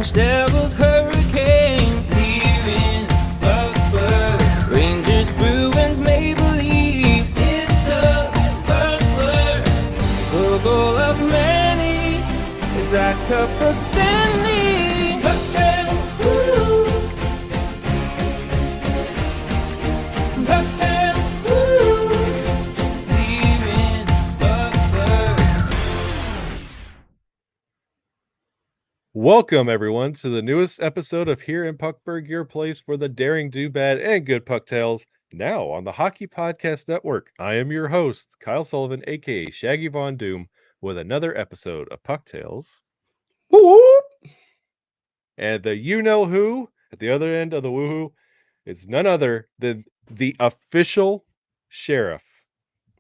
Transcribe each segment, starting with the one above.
Orange Devils, Hurricanes here in Puckberg. Rangers, Bruins, Maple Leafs, it's a Puckberg. The goal of many is that cup of Stanley. Pucktales, woo! Pucktales, woo! Here in Puckberg. Welcome, everyone, to the newest episode of Here in Puckberg, your place for the daring, do bad, and good Pucktales, now on the Hockey Podcast Network. I am your host, Kyle Sullivan, aka Shaggy Von Doom, with another episode of Pucktales. Whoop. And the you-know-who at the other end of the woohoo is none other than the official sheriff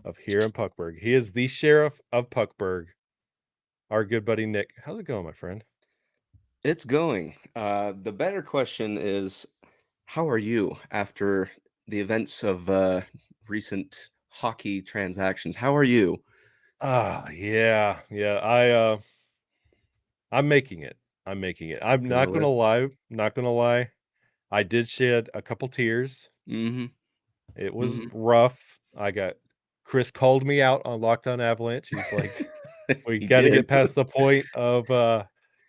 of Here in Puckberg. He is the sheriff of Puckberg, our good buddy Nick. How's it going, my friend? It's going. The better question is, how are you after the events of recent hockey transactions? How are you? Yeah. I'm making it. I'm making it. I'm not Good. gonna lie. I did shed a couple tears. Mm-hmm. It was rough. Chris called me out on Lockdown Avalanche. He's like, we He got to did. get past the point of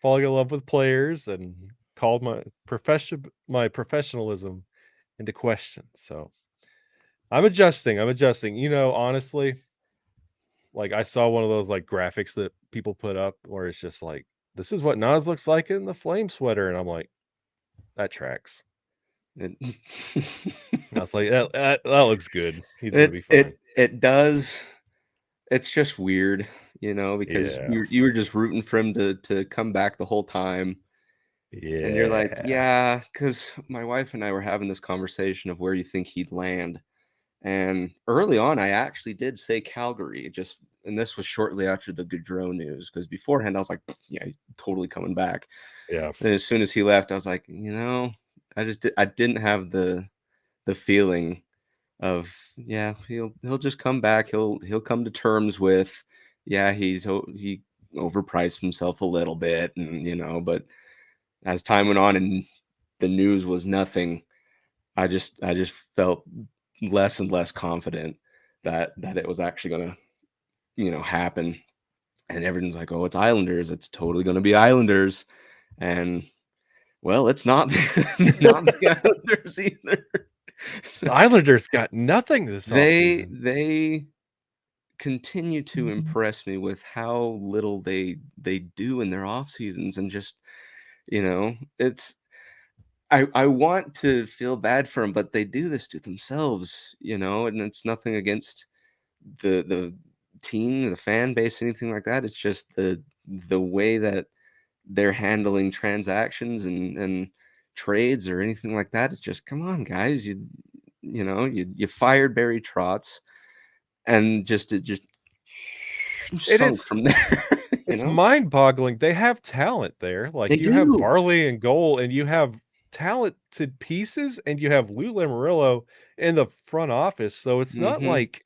falling in love with players, and called my professionalism into question. So I'm adjusting. Honestly, like I saw one of those like graphics that people put up where it's just like, this is what Nas looks like in the flame sweater, and I'm like, that tracks. It, I was like, that looks good. He's gonna be it fine. it does. It's just weird, because Yeah. you were just rooting for him to come back the whole time. And you're like, Yeah. yeah, because my wife and I were having this conversation of where you think he'd land. And early on, I actually did say Calgary, and this was shortly after the Gaudreau news, because beforehand I was like, yeah, he's totally coming back. Yeah. And as soon as he left, I was like, I didn't have the feeling of, yeah, he'll just come back. He'll come to terms with, yeah, he overpriced himself a little bit, and but as time went on and the news was nothing, I just felt less and less confident that it was actually going to happen. And everyone's like, oh, it's Islanders, it's totally going to be Islanders. And well, it's not not the Islanders either. The Islanders got nothing this offseason. They continue to impress me with how little they do in their off seasons. And just it's I want to feel bad for them, but they do this to themselves, and it's nothing against the team, the fan base, anything like that. It's just the way that they're handling transactions and trades or anything like that. It's just, come on, guys, you fired Barry Trotz, and it just sunk from there. It's mind-boggling. They have talent there. Like, They you have do. Varley in goal, and you have talented pieces, and you have Lou Lamoriello in the front office. So it's not Mm-hmm. like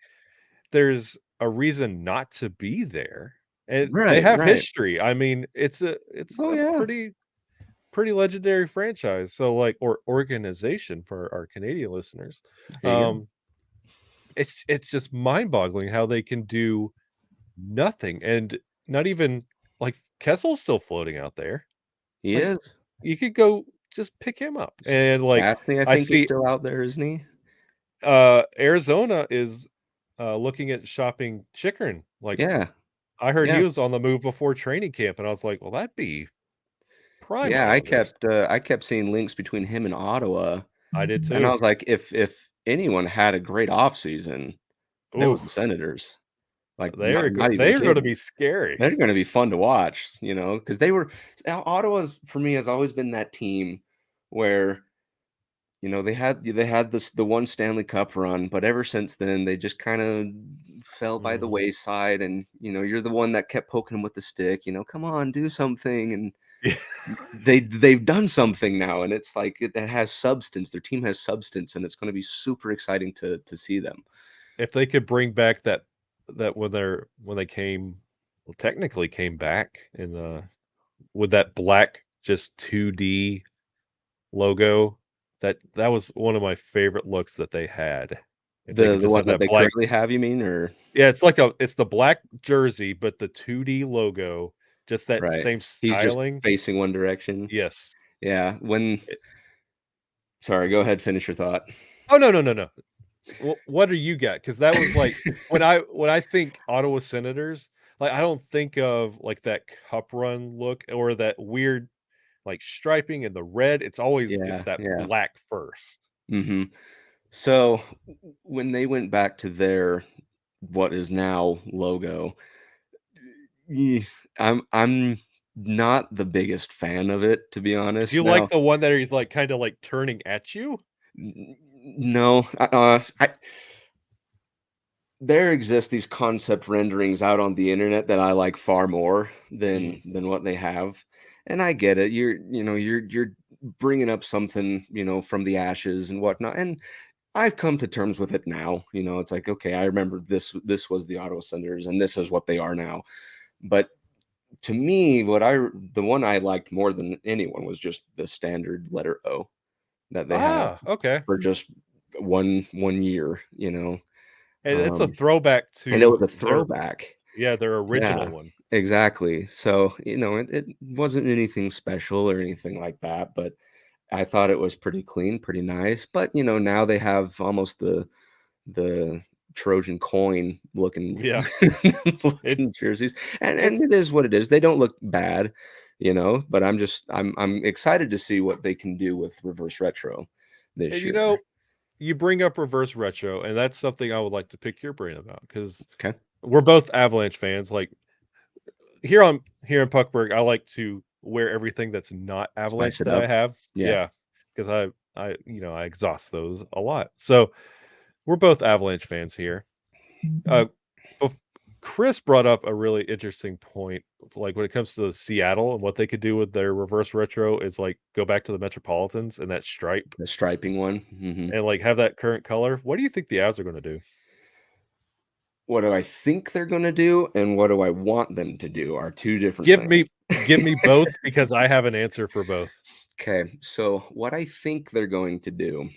there's a reason not to be there. And they Right, have right. history. I mean, it's a Oh yeah. pretty legendary franchise. So like, or organization for our Canadian listeners. There you go. It's just mind-boggling how they can do nothing, and not even like Kessel's still floating out there. He Like, is. you could go just pick him up. And like, Stastny, I I think, is see still out there, isn't he? Arizona is looking at shopping Chikrin. Like, Yeah. I heard he Yeah. was on the move before training camp, and I was like, well, that'd be prime Yeah, Islanders. I kept seeing links between him and Ottawa, I did and I too. was like, if anyone had a great offseason, it was the Oof, Senators. Like, they're not even they're going to kidding. be scary. They're gonna be fun to watch, because Ottawa's, for me, has always been that team where, they had the one Stanley Cup run, but ever since then they just kind of fell by the Mhm. wayside. And you're the one that kept poking them with the stick. Come on, do something. And Yeah. they've done something now, and it's like it has substance. Their team has substance, and it's going to be super exciting to see them. If they could bring back that when they came, well, technically came back in with that black just 2D logo. That was one of my favorite looks that they had. If they could The just one have that that they black. currently have, you mean, or Yeah, it's the black jersey, but the 2D logo, just that right? same He's just styling. facing one direction. Yes. Yeah. When It sorry, go ahead, finish your thought. Oh, no, no, no, no. What do you got? Because that was like when I think Ottawa Senators, like, I don't think of, like, that cup run look or that weird, like, striping and the red. It's Yeah, that yeah. black first. Mhm. So, when they went back to their what is now logo, ye I'm not the biggest fan of it, to be Do honest. you like Now the one that he's, like, kinda, like, turning at you? no, I there exist these concept renderings out on the internet that I like far more Mm. than what they have, and I get it. You're bringing up something, from the ashes and whatnot, and I've come to terms with it now. It's like, okay, I remember this was the Ottawa Senators, and this is what they are now. But to me, the one I liked more than anyone was just the standard letter O that they had Ah, okay. for just one year. And it's a Um, throwback and it was to a their throwback. yeah, their original Yeah, one. exactly. So, it wasn't anything special or anything like that, but I thought it was pretty clean, pretty nice. But, now they have almost the Trojan coin looking Yeah. It looking jerseys. And it's it is what it is. They don't look bad, but I'm excited to see what they can do with reverse retro and, this year. you bring up reverse retro, and that's something I would like to pick your brain about because Okay. we're both Avalanche fans. Like, here in Puckberg, I like to wear everything that's not Spice Avalanche it that I up. have. Yeah. Yeah, because I exhaust those a lot. So, we're both Avalanche fans here. Uh, bef Chris brought up a really interesting point, like, when it comes to Seattle and what they could do with their reverse retro is, like, go back to the Metropolitans and that stripe The striping one. and, like, have that current color. What do you think the Avs are gonna do? What do I think they're gonna do, and what do I want them to do are 2 different Give things. me give me both because I have an answer for both. Okay, so what I think they're going to do,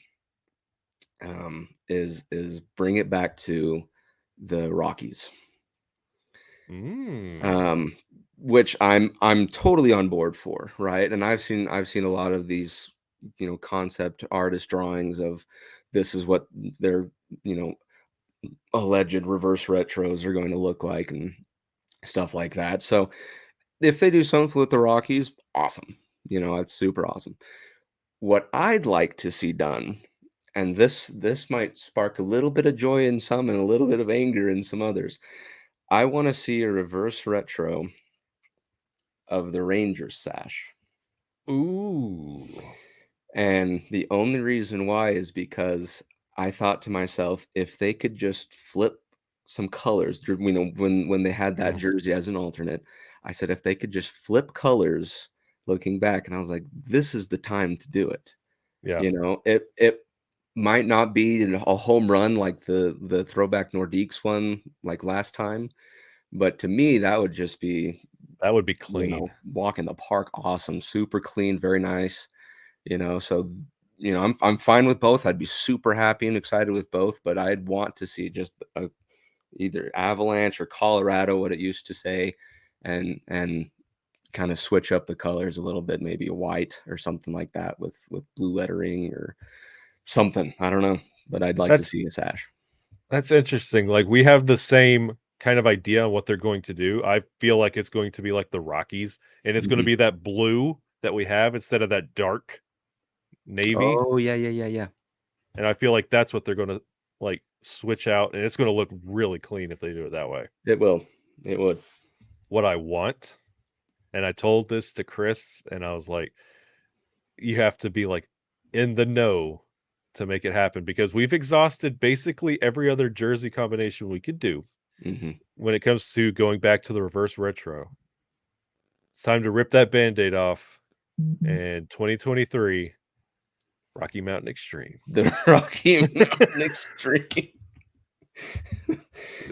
is bring it back to the Rockies, Mm. um, which I'm totally on board for, right? And I've seen a lot of these, concept artist drawings of this is what their, you know, alleged reverse retros are going to look like and stuff like that. So if they do something with the Rockies, awesome. That's super awesome. What I'd like to see done, and this might spark a little bit of joy in some and a little bit of anger in some others. I want to see a reverse retro of the Rangers sash. Ooh. And the only reason why is because I thought to myself, if they could just flip some colors, when they had that Mhm. jersey as an alternate, I said if they could just flip colors looking back, and I was like, this is the time to do it. Yeah, It might not be a home run like the throwback Nordiques one like last time, but to me, that would just be, that would be clean. walk in the park, awesome, super clean, very nice. So I'm fine with both. I'd be super happy and excited with both, but I'd want to see just either Avalanche or Colorado, what it used to say, and kind of switch up the colors a little bit, maybe a white or something like that with blue lettering or something. I don't know, but I'd like to That's see a sash. that's interesting. Like, we have the same kind of idea on what they're going to do. I feel like it's going to be like the Rockies, and it's gonna Mhm. be that blue that we have instead of that dark navy, Oh yeah, yeah, yeah, yeah. and I feel like that's what they're gonna, like, switch out, and it's gonna look really clean if they do it that way. It will. It would. What I want, and I told this to Chris, and I was like, "You have to be, like, in the know to make it happen," because we've exhausted basically every other jersey combination we could do Hmm. when it comes to going back to the reverse retro. It's time to rip that Band-Aid off, and 2023, Rocky Mountain Extreme. The Rocky Mountain Extreme.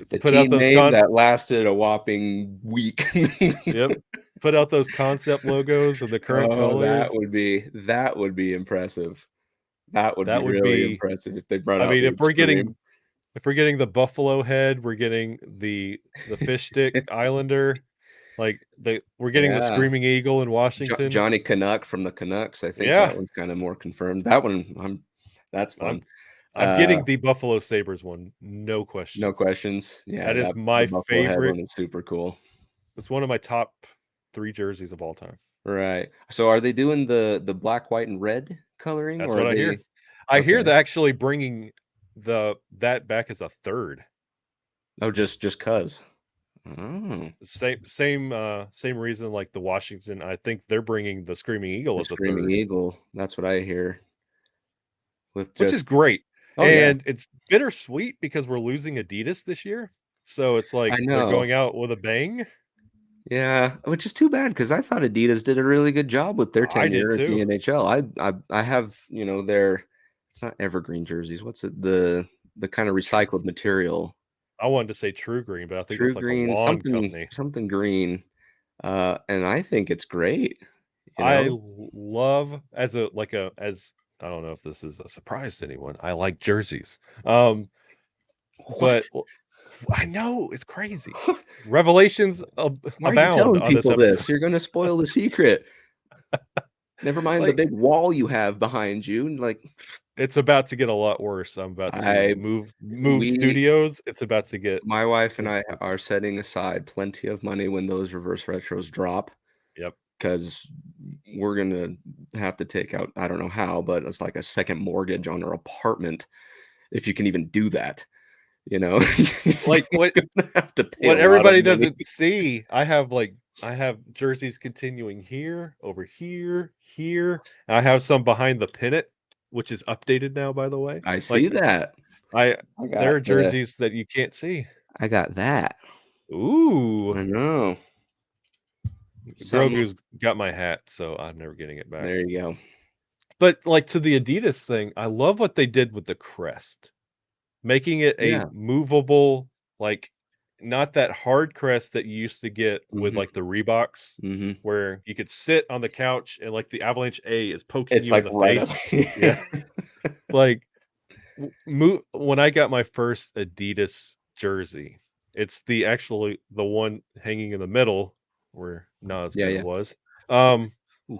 The Put out team those name cons that lasted a whopping week. Yep. put out those concept logos of the current Oh, colors. that would be impressive. That would That be would really be impressive if they brought I out mean, the Extreme. if we're getting the buffalo head, we're getting the fish stick islander, like, we're getting the Yeah. screaming eagle in Washington. Johnny Canuck from the Canucks, I think Yeah, that one's kinda more confirmed. That one, that's I'm fun. I'm Uh, getting the Buffalo Sabres one, no no question. questions. Yeah, That is that the my Buffalo Head favorite. one is super cool. It's one of my top 3 jerseys of all time. Right. So are they doing the black, white, and red coloring, That's or are what I hear. they I hear okay. they're actually bringing that back as a 3rd. Oh, just 'cause. Oh, Same reason like the Washington, I think they're bringing the Screaming Eagle the as a Screaming 3rd, Eagle, that's what I hear with which is just great, oh, yeah, and it's bittersweet because we're losing Adidas this year, so it's I like they're know. going out with a bang. Yeah, which is too bad because I thought Adidas did a really good job with their I did tenure at the too. NHL. I have, their it's not evergreen jerseys. What's it? The kind of Tr recycled material. I wanted to say True Green, but I think True that's like a green, lawn something company. something green. And I think it's great, you I know? l love as a like a as I don't know if this is a surprise to anyone, I like jerseys, What? but l I know, it's crazy. Revelations Why are you abound telling on this people episode. this? You're gonna spoil the secret. Never mind the Like, big wall you have behind you, like, it's about to get a lot worse. I'm about to I move we studios. It's about to get my wife and I intense. are setting aside plenty of money when those reverse retros drop. Yep. 'Cause we're gonna have to take out I don't know how, but it's like a second mortgage on our apartment, if you can even do that, you know? Like, You're gonna have to pay a what lot of everybody money. doesn't see, I have jerseys continuing here, over here, here, and I have some behind the pennant, which is updated now, by the way. I see Like, that. I I there got are jerseys that you can't see. that. Ooh, I know. Something Grogu's got my hat, so I'm never getting it back. there you go. But, like, to the Adidas thing, I love what they did with the crest. Making it a Yeah. movable, like, not that hard crest that you used to get with, Mhm, like, the Reeboks, mhm. where you could sit on the couch and, like, the Avalanche A is poking It's, you in like, the right up face. Yeah, here. like, when I got my first Adidas jersey, it's actually the one hanging in the middle where Nas Yeah, kinda yeah. was. Ooh, Um, ooh.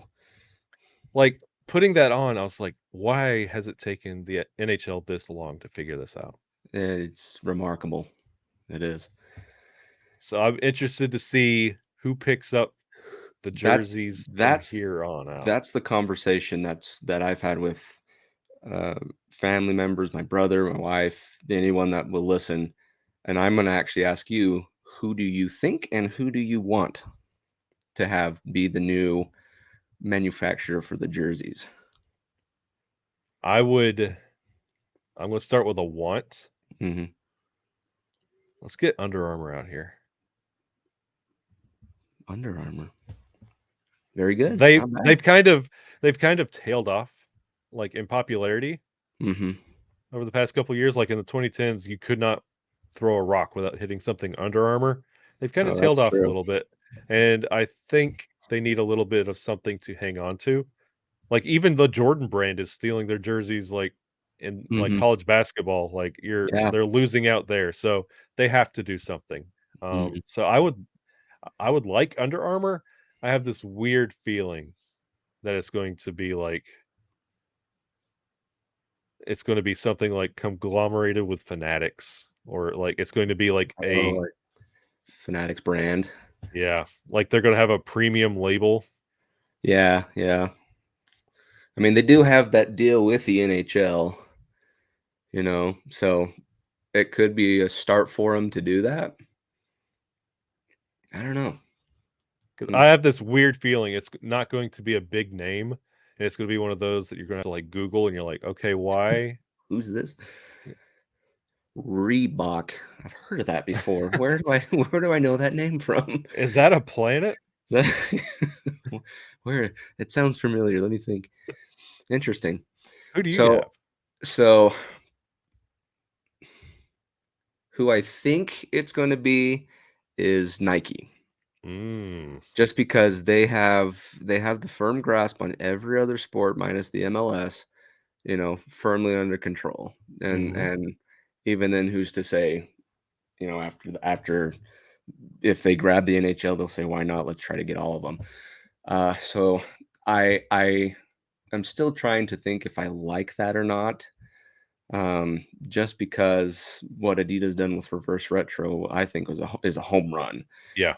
like, putting that on, I was like, "Why has it taken the NHL this long to figure this out?" It's remarkable. It is. So I'm interested to see who picks up the That's jerseys from that's here on out. that's the conversation that I've had with, family members, my brother, my wife, anyone that will listen, and I'm gonna actually ask you, who do you think and who do you want to have be the new manufacturer for the jerseys? I would I'm gonna start with a want. Mhm. Let's get Under Armour out here. Under Armour. Very good. They Not bad. they've kind of tailed off, like, in popularity Mhm. over the past couple years. Like, in the 2010s, you could not throw a rock without hitting something Under Armour. They've kinda Oh, tailed that's off a true. little bit, and I think they need a little bit of something to hang on to. Like, even the Jordan brand is stealing their jerseys, like, in, like, Mhm. college basketball, like, Yeah. they're losing out there, so they have to do something. Mhm. So I would like Under Armour. I have this weird feeling that it's gonna be something, like, conglomerated with Fanatics, or, like, it's going to be like Oh, a like Fanatics brand. yeah, like, they're gonna have a premium label. Yeah, yeah. I mean, they do have that deal with the NHL, so it could be a start for them to do that. I don't know. 'Cause Hmm, I have this weird feeling it's not going to be a big name, and it's gonna be one of those that you're gonna have to, like, Google, and you're like, "Okay, why?" who's this? Reebok. I've heard of that before. Where do I where do I know that name from? Is that a planet? That where it sounds familiar. Let me think. Interesting. Who do you So have? so who I think it's going to be is Nike. just because they have the firm grasp on every other sport minus the MLS, firmly under control. And Mhm. and even then, who's to say, after if they grab the NHL, they'll say, why not? Let's try to get all of them. So I am still trying to think if I like that or not. Just because what Adidas done with reverse retro, I think is a home run. Yeah.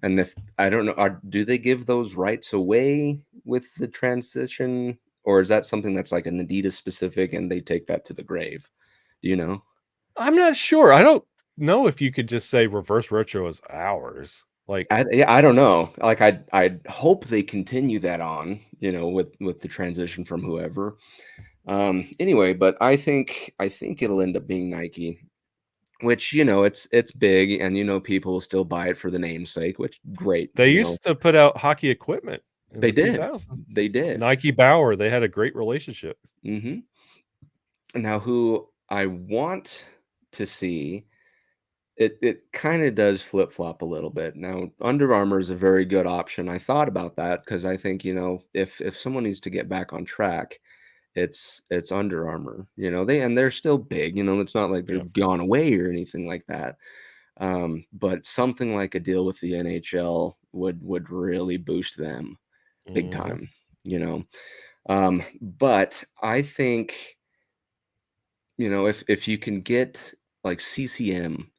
And if I don't know, do they give those rights away with the transition, or is that something that's like an Adidas specific and they take that to the grave? Do you know? I'm not sure. I don't know if you could just say reverse retro is ours. Like, Yeah, I don't know. Like I'd hope they continue that on, with the transition from whoever. Anyway, but I think it'll end up being Nike, which it's big, and people will still buy it for the namesake, which great. they used to put out hockey equipment in They the did. 2000s. They did. Nike Bauer, they had a great relationship. Hmm. Now, who I want to see, it kind of does flip flop a little bit. Now, Under Armour is a very good option. I thought about that because I think if someone needs to get back on track, it's Under Armour. They're still big. It's not like Yeah. they've gone away or anything like that. But something like a deal with the NHL would really boost them big Mhm. time. You know, but I think if you can get like CCM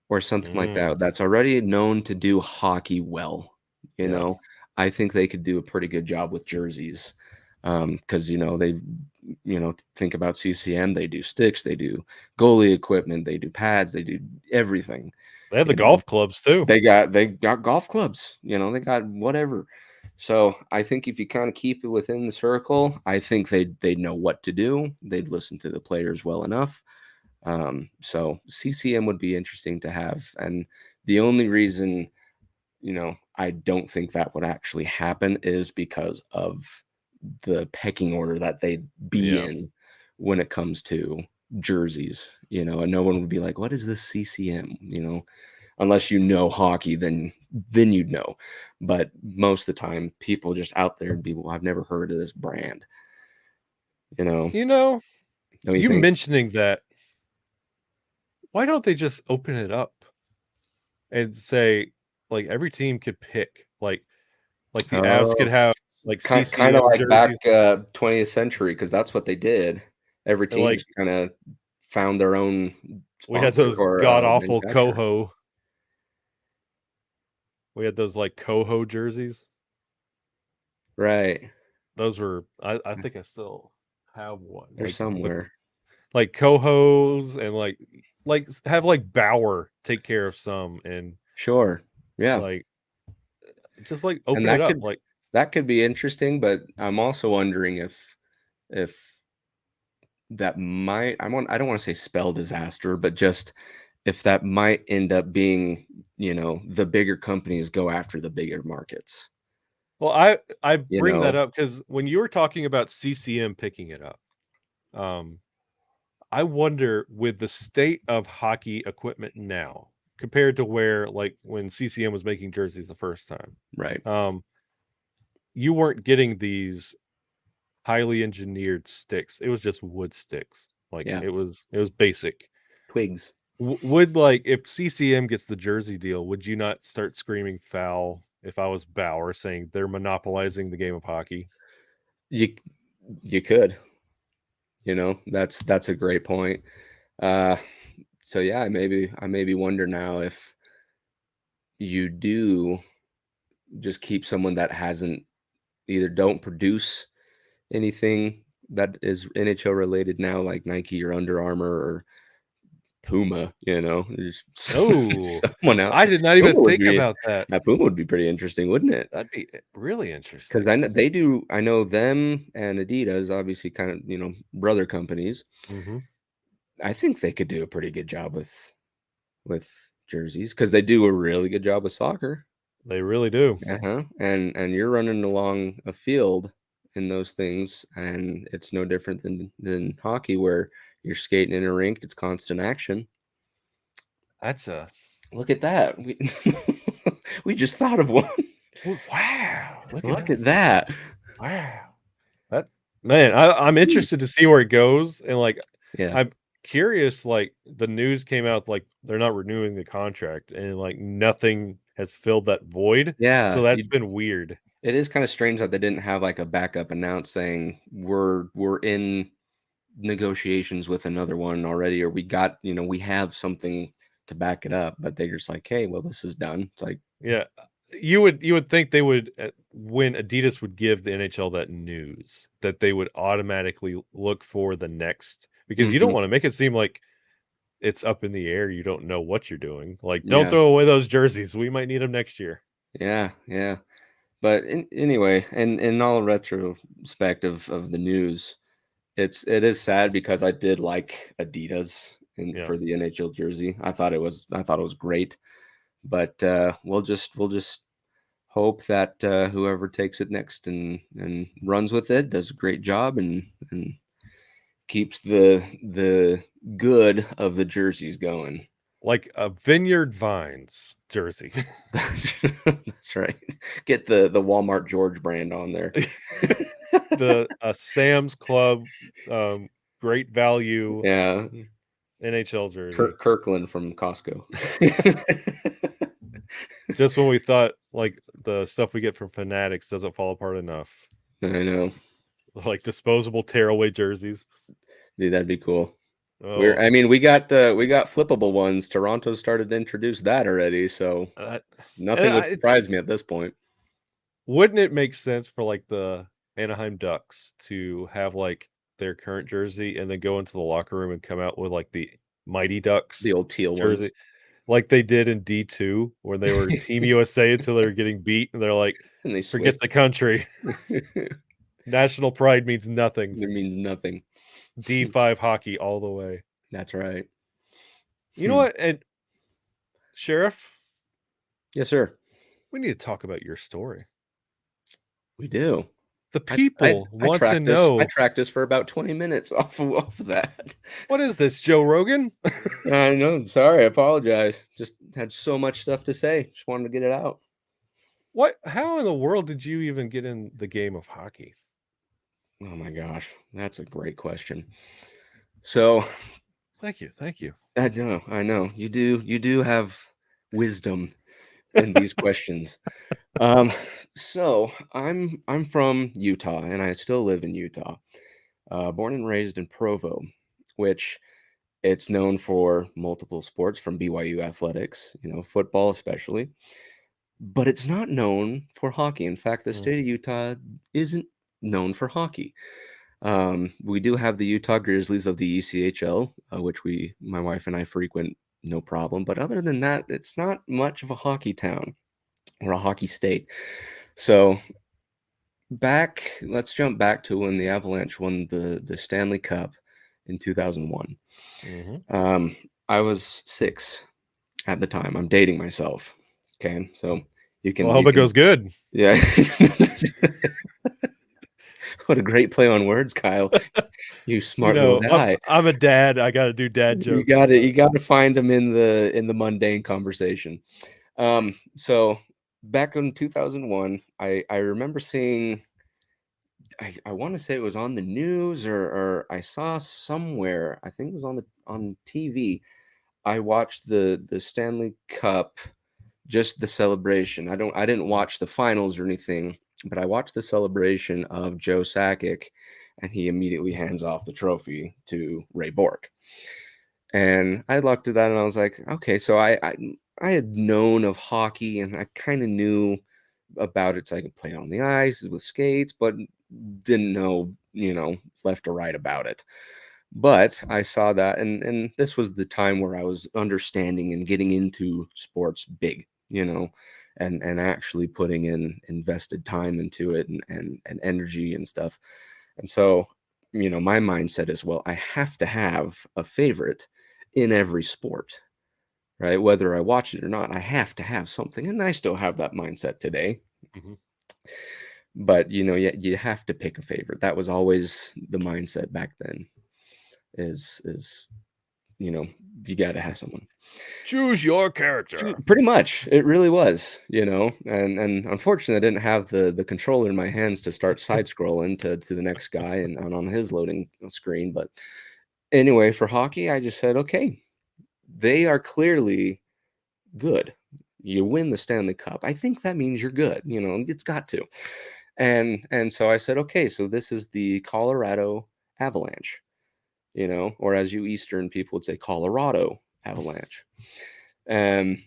or something like that, Mm. that's already known to do hockey well. You Yeah. know, I think they could do a pretty good job with jerseys. Because they, think about CCM, they do sticks, they do goalie equipment, they do pads, they do everything. They had the You know, golf clubs too. they got golf clubs. They got whatever. So I think if you kind of keep it within the circle, I think they'd know what to do. They'd listen to the players well enough. So CCM would be interesting to have. And the only reason, I don't think that would actually happen is because of the pecking order that they'd be Yeah. in when it comes to jerseys, and no one would be like, what is this CCM? Unless you know hockey, then you'd know. But most of the time, people just out there would be, well, I've never heard of this brand. You know, You know, don't you you think? mentioning that, why don't they just open it up and say, like, every team could pick, like the Avs could Oh, have, like, kind of CCM like back jerseys, 20th century, because that's what they did. Every and, team like, just kind of found their own we had sponsor those or god awful manufacturer. Coho. We had those, like, Coho jerseys. Right. Those were, I think I still have one, They're somewhere. like Cohos, and, have, like, Bauer take care of some, and, Sure. Yeah. like, just, like, And open it that up, could like, that could be interesting, but I'm also wondering if that might I don't want to say spell disaster, but just if that might end up being, the bigger companies go after the bigger markets, well, I you bring that know? up because when you were talking about CCM picking it up, um, I wonder, with the state of hockey equipment now compared to where, like, when CCM was making jerseys the first time, Right. um, you weren't getting these highly engineered sticks. It was just wood sticks. Like, Yeah. it was basic. Twigs. Would, like, if CCM gets the jersey deal, would you not start screaming foul if I was Bauer saying they're monopolizing the game of hockey? You you could, that's a great point. Uh so yeah, I maybe wonder now if you do just keep someone that hasn't either don't produce anything that is NHL related now, like Nike or Under Armour or Puma, just Oh, someone out I there. did not even Puma would think be about that. Puma would be pretty interesting, wouldn't it? That'd be really Because interesting. I know they do. I know them and Adidas, obviously, kind of brother companies. Mhm. I think they could do a pretty good job with jerseys because they do a really good job with soccer. They really do. Uh-huh. And you're running along a field in those things, and it's no different than hockey where you're skating in a rink. It's constant action. That's a Look at that. We just thought of one. Wow, look at Look at us. that. Wow. That man, I'm Hmm. interested to see where it goes, and, like, Yeah. I'm curious, like, the news came out, like, they're not renewing the contract, and, like, nothing has filled that void, so Yeah. that's been weird. It is kind of strange that they didn't have like a backup announce saying we're in negotiations with another one already, or we got, we have something to back it up, but they're just like, hey, well, this is done. It's like, Yeah, you would think they would, when Adidas would give the NHL that news, that they would automatically look for the next, because you don't mhm, wanna make it seem like it's up in the air, you don't know what you're doing, like, "Don't yeah, throw away those jerseys, we might need them next year." yeah, yeah. But anyway, and in all retrospect of the news, it is sad because I did like Adidas Yeah. for the NHL jersey. I thought it was great, but we'll just hope that whoever takes it next and runs with it does a great job and keeps the good of the jerseys going. Like a Vineyard Vines jersey. That's right. Get the Walmart George brand on there. The, Sam's Club, um, great value Yeah, NHL jersey. Kirkland from Costco. Just when we thought, like, the stuff we get from Fanatics doesn't fall apart enough. I know, Like disposable tearaway jerseys. dude. That'd be cool. Oh, I mean, we got flippable ones. Toronto started to introduce that already, so that and nothing would it's surprise me at this point. wouldn't it make sense for, like, the Anaheim Ducks to have, like, their current jersey and then go into the locker room and come out with, like, the Mighty The Ducks old teal jersey, ones, like they did in D2 when they were Team USA until they were getting beat, and they're like, and they "Forget the switched. country. It National pride means nothing. means nothing. D5 hockey all the way." That's right. You know Hmm. what? And Sheriff, Yes, sir. we need to talk about your story. We do. The I I people I want to tracked this. I know, tracked this for about 20 minutes off of that. what is this, Joe Rogan? I know. Sorry, I apologize. Just had so much stuff to say. Just wanted to get it out. What how in the world did you even get in the game of hockey? Oh my gosh, that's a great question. So Thank you, thank you. I know. You do have wisdom in these questions. Um, so I'm from Utah, and I still live in Utah. Born and raised in Provo, which it's known for multiple sports from BYU athletics, football especially, but it's not known for hockey. In fact, the Mm, state of Utah isn't known for hockey. We do have the Utah Grizzlies of the ECHL, which my wife and I frequent, no problem. But other than that, it's not much of a hockey town or a hockey state. So let's jump back to when the Avalanche won the Stanley Cup in 2001. mhm. Um, I was 6 at the time. I'm dating myself. Okay, so you Well, I can hope you it goes can good. yeah. What a great play on words, Kyle. You You smart little know, guy. I'm a dad, I gotta do dad You jokes got to you sometimes. got to find them in the mundane conversation. So back in 2001, I remember seeing. I want to say it was on the news or I saw somewhere. I think it was on TV. I watched the Stanley Cup, just the celebration. I didn't Mm, watch the finals or anything, but I watched the celebration of Joe Sakic, and he immediately hands off the trophy to Ray Bork. And I looked at that and I was like, okay, so I had known of hockey and I kind of knew about it. So I could play on the ice with skates, but didn't know, left or right about it. But I saw that, and this was the time where I was understanding and getting into sports big, and actually putting in invested time into it and energy and stuff. And so, my mindset is, well, I have to have a favorite in every sport, right? Whether I watch it or not, I have to have something. And I still have that mindset today. mhm. But you have to pick a favorite. That was always the mindset back then. Is you got to have someone. Choose your character. Pretty much, it really was, and unfortunately, I didn't have the controller in my hands to start side scrolling to the next guy and on his loading screen. But anyway, for hockey, I just said, okay, they are clearly good. You win the Stanley Cup. I think that means you're good. It's got to. And so I said, okay, so this is the Colorado Avalanche, or as you Eastern people would say, Colorado Avalanche. And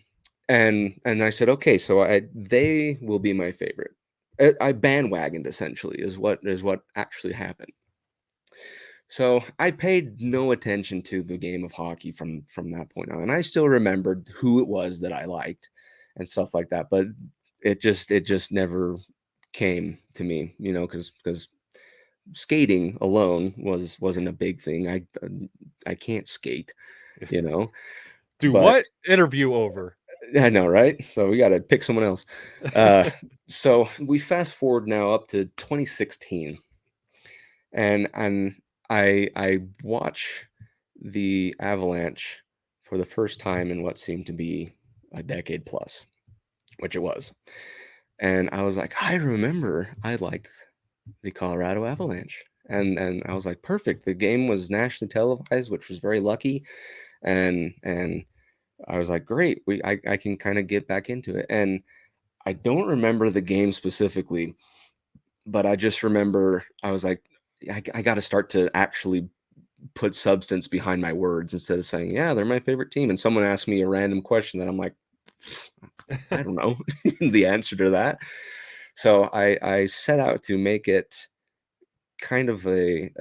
I said, okay, so they will be my favorite. I bandwagoned essentially is what actually happened. So I paid no attention to the game of hockey from that point on, and I still remembered who it was that I liked and stuff like that. But it just never came to me, because skating alone wasn't a big thing. I can't skate, Do but what? Interview over. I know, right? So we got to pick someone else. So we fast forward now up to 2016, and I watch the Avalanche for the first time in what seemed to be a decade plus, which it was. And I was like, I remember I liked the Colorado Avalanche. And I was like, perfect. The game was nationally televised, which was very lucky. And I was like, great. I can kind of get back into it. And I don't remember the game specifically, but I just remember I was like, I got to start to actually put substance behind my words instead of saying, yeah, they're my favorite team. And someone asked me a random question that I'm like, I don't know the answer to that. So I set out to make it kind of a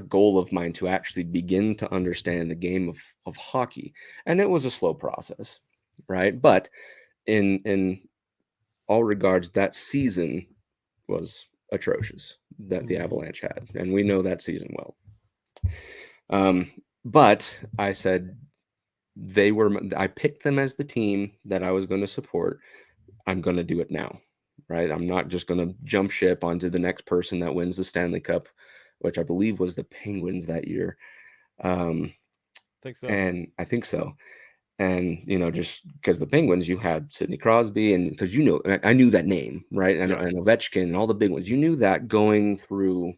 goal of mine to actually begin to understand the game of hockey. And it was a slow process, right? But in all regards, that season was atrocious that the Avalanche had. And we know that season well. But I said I picked them as the team that I was going to support. I'm going to do it now, right? I'm not just going to jump ship onto the next person that wins the Stanley Cup, which I believe was the Penguins that year. Think so. And I think so. And, just because the Penguins, you had Sidney Crosby, and because, I knew that name, right? And, Yeah. and Ovechkin and all the big ones, you knew that going through,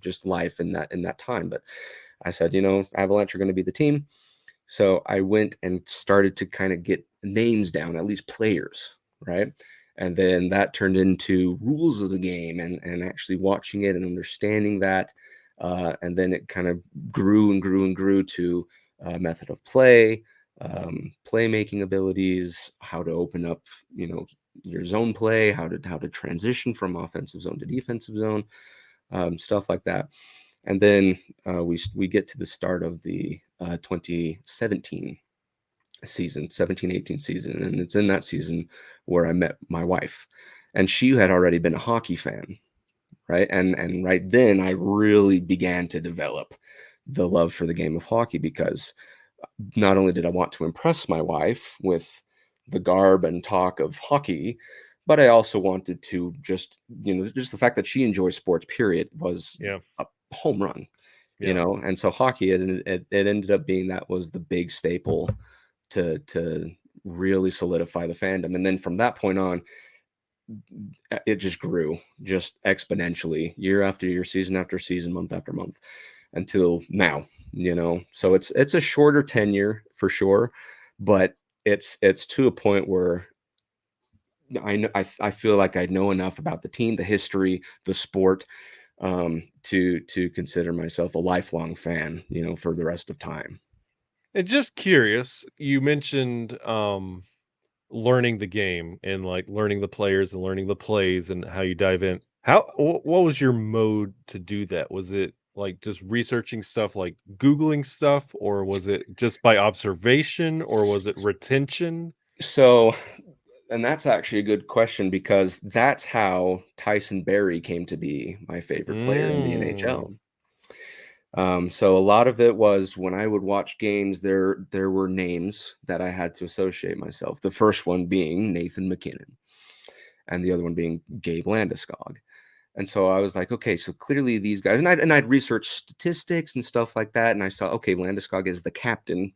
just life in that time. But I said, Avalanche are going to be the team. So I went and started to kind of get names down, at least players, right? And then that turned into rules of the game and actually watching it and understanding that. And then it kind of grew and grew and grew to method of play, playmaking abilities, how to open up, your zone play, how to transition from offensive zone to defensive zone, stuff like that. And then we get to the start of the 2017 season, 17-18 season, and it's in that season where I met my wife, and she had already been a hockey fan, right? And right then I really began to develop the love for the game of hockey, because not only did I want to impress my wife with the garb and talk of hockey, but I also wanted to just the fact that she enjoys sports, period, was Yeah. a home run, Yeah. and so hockey, it ended up being that was the big staple to really solidify the fandom. And then from that point on, it just grew just exponentially, year after year, season after season, month after month, until now. So it's a shorter tenure for sure, but it's to a point where I know I feel like I know enough about the team, the history, the sport, to consider myself a lifelong fan, for the rest of time. And just curious, you mentioned learning the game and like learning the players and learning the plays and how you dive in. What was your mode to do that? Was it like just researching stuff, like Googling stuff, or was it just by observation, or was it retention? So, and that's actually a good question, because that's how Tyson Berry came to be my favorite player in the Mm, NHL. So a lot of it was when I would watch games, there were names that I had to associate myself. The first one being Nathan McKinnon, and the other one being Gabe Landeskog. And so I was like, okay, so clearly these guys, and I'd researched statistics and stuff like that, and I saw, okay, Landeskog is the captain.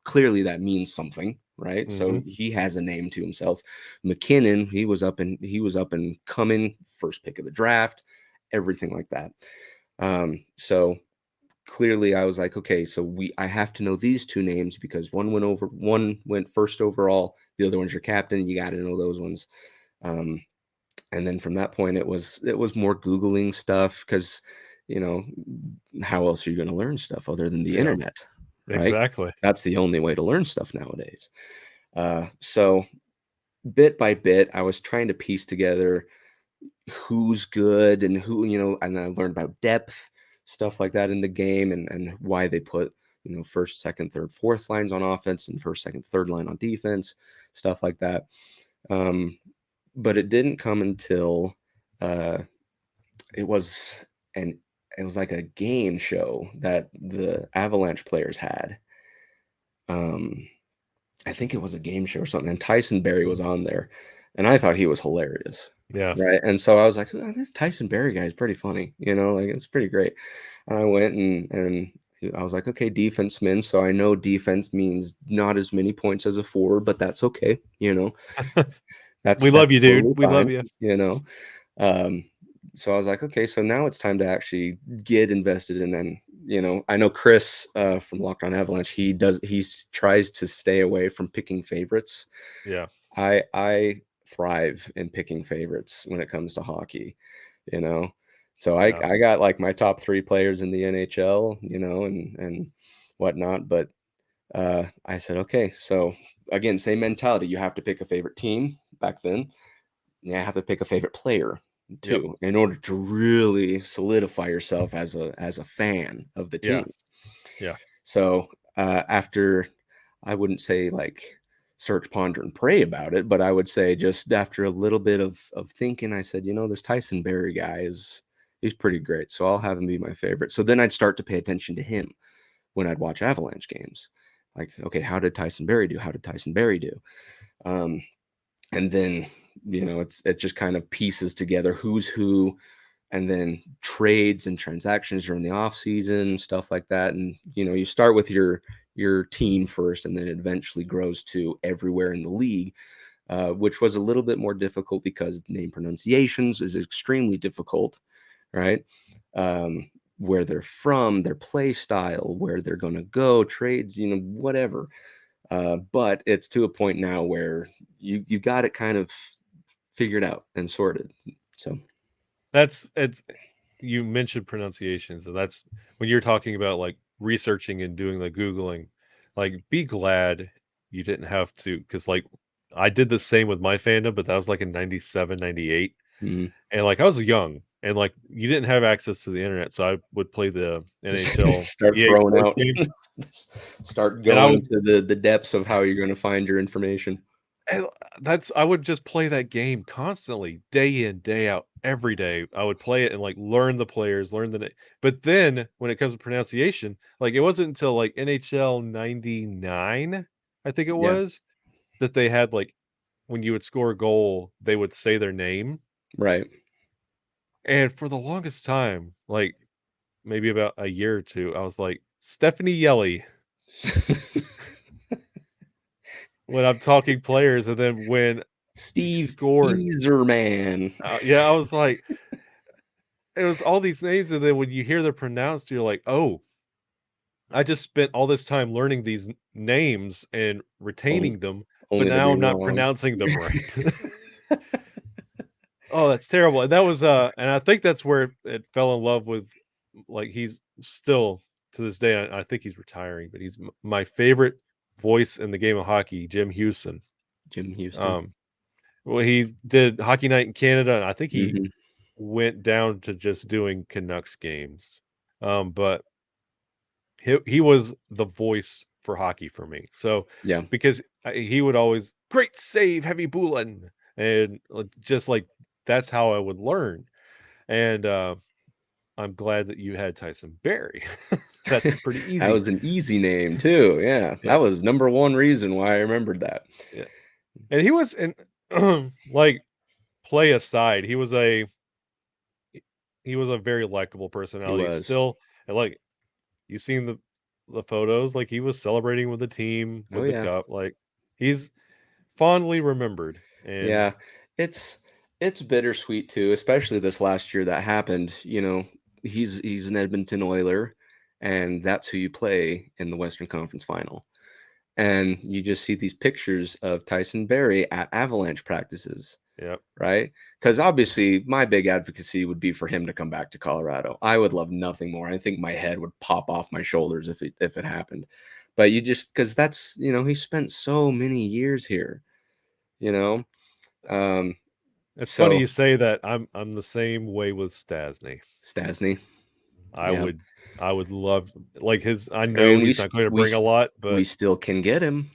Clearly that means something, right? So Mhm. he has a name to himself. McKinnon, he was up and coming, first pick of the draft, everything like that. So clearly I was like, okay, so I have to know these two names because one went first overall, the other one's your captain. You got to know those ones. Um, and then from that point, it was more Googling stuff because, how else are you going to learn stuff other than the Yeah, internet, right? exactly. That's the only way to learn stuff nowadays. So bit by bit, I was trying to piece together who's good and who, and I learned about depth, stuff like that in the game, and why they put, first, second, third, fourth lines on offense and first, second, third line on defense, stuff like that. But it didn't come until uh, it was an it was like a game show that the Avalanche players had. Um, I think it was a game show or something, and Tyson Berry was on there, and I thought he was hilarious, Yeah. right? And so I was like, "Oh, this Tyson Berry guy is pretty funny, like it's pretty great." And I went and I was like, "Okay, defenseman." So I know defense means not as many points as a forward, but that's okay, We that's love you, dude. totally We love fine, you. Um, so I was like, okay, so now it's time to actually get invested in. And I know Chris from Locked On Avalanche. He tries to stay away from picking favorites. Yeah. I thrive in picking favorites when it comes to hockey. You know, so Yeah. I got like my top 3 players in the NHL. And whatnot. But I said, okay, so again, same mentality. You have to pick a favorite team back then. Yeah, I have to pick a favorite player Yep. too in order to really solidify yourself as a fan of the Yeah. team. Yeah. So after, I wouldn't say like search, ponder, and pray about it, but I would say just after a little bit of thinking, I said, this Tyson Berry guy he's pretty great, so I'll have him be my favorite. So then I'd start to pay attention to him when I'd watch Avalanche games. Like, okay, how did Tyson Berry do? How did Tyson Berry do? And then it just kind of pieces together who's who, and then trades and transactions during the off season, stuff like that. And you start with your team first, and then it eventually grows to everywhere in the league, which was a little bit more difficult because name pronunciations is extremely difficult, right? Where they're from, their play style, where they're going to go, trades, whatever. But it's to a point now where you got it kind of figured out and sorted. So It's you mentioned pronunciations, and that's when you're talking about like researching and doing the Googling, like be glad you didn't have to, because like I did the same with my fandom, but that was like in 97, 98. mm. And like I was young and like you didn't have access to the internet. So I would play the NHL Start EA throwing Sports out, games. start And I going would to the depths of how you're going to find your information. and I would just play that game constantly, day in, day out, every day. I would play it and like learn the players, learn the name. But then when it comes to pronunciation, like it wasn't until like NHL 99, I think it Yeah, was, that they had like when you would score a goal, they would say their name. right. And for the longest time, like maybe about a year or two, I was like, Stephanie Yelly when I'm talking players. And then when he Steve scored, Easerman. yeah, I was like, it was all these names. And then when you hear them pronounced, you're like, oh, I just spent all this time learning these names and On- retaining them, but Only to now be I'm not wrong. pronouncing them right. Oh, that's terrible. And that was, and I think that's where it fell in love with, like, he's still to this day, I think he's retiring, but he's my favorite voice in the game of hockey, Jim Houston. Jim Houston. Um, well, he did Hockey Night in Canada, and I think he Hmm. went down to just doing Canucks games. But he was the voice for hockey for me. So Yeah. because he would always great save, Heavy Bulin, and just like that's how I would learn. And I'm glad that you had Tyson Berry. That's pretty That easy. was an easy name too. Yeah, Yeah, that was number one reason why I remembered that. yeah. And he was in like play aside, he was a he was a very likable He personality. was. Still, and like you seen the photos, like he was celebrating with the team Oh with the yeah. cup. Like he's fondly remembered, and Yeah. It's it's bittersweet too, especially this last year that happened. He's an Edmonton Oiler, and that's who you play in the Western Conference Final. And you just see these pictures of Tyson Berry at Avalanche practices, yeah, right? Because obviously, my big advocacy would be for him to come back to Colorado. I would love nothing more. I think my head would pop off my shoulders if it happened. But you just because that's he spent so many years here, you know. Um, it's funny so you say that. I'm the same way with Stasny. Stasny, I yeah. would I would love like his. I I know mean, he's not going to bring a lot, we but still can get him.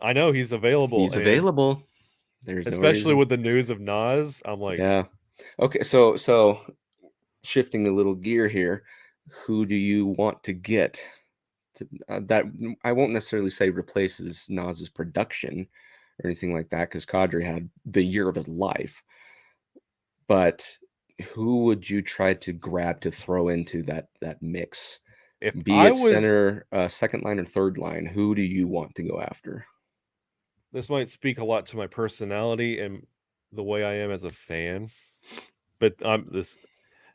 I know he's available, He's and available. There's no especially reason. with the news of Nas, I'm like, Yeah. Okay. So shifting a little gear here, who do you want to get? That I won't necessarily say replaces Nas's production or anything like that, because Kadri had the year of his life. But who would you try to grab to throw into that mix? if Be I it was, center, second line, or third line. Who do you want to go after? this might speak a lot to my personality and the way I am as a fan, but I'm this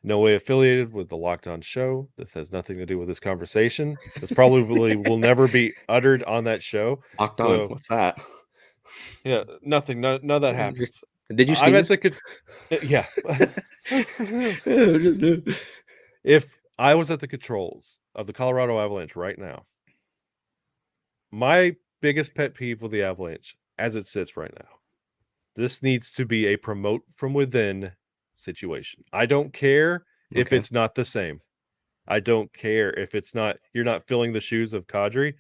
no way affiliated with the Locked On show. This has nothing to do with this conversation. This probably will never be uttered on that show. Locked on. So What's that? yeah, nothing. None of that Just- happens. Did you I'm at sneeze? the yeah. Just- If I was at the controls of the Colorado Avalanche right now, my biggest pet peeve with the Avalanche, as it sits right now, this needs to be a promote from within situation. I don't care if Okay. it's not the same. I don't care if it's not you're not filling the shoes of Kadri.